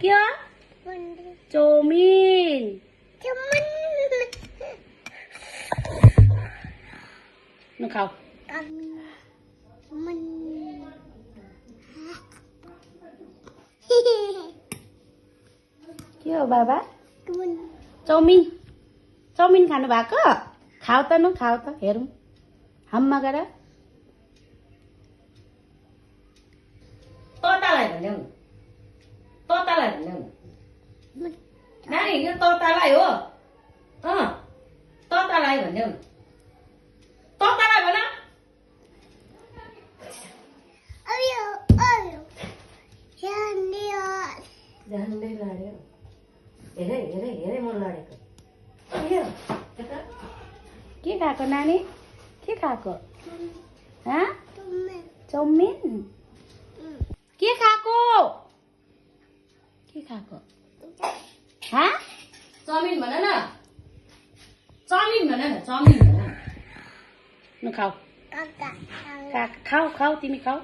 क्या chow mein nó खाओ के हो बाबा चाउमिन चाउमिन खानु भएको खाऊ त न खाऊ त हेरौँ हम्मा गर तोतालाई भन्देऊ तोतालाई भन्देऊ नानी यो तोतालाई हो तोतालाई भन्देऊ तोतालाई भन झन्डै लड्यो हेरै हेरै हेरै म लडेको के खाएको नानी के खाएको चाउमिन के खाएको के खाएको चाउमिन भन न चाउमिन भन न चाउमिन भन न खाऊ खाऊ खाऊ तिमी खाऊ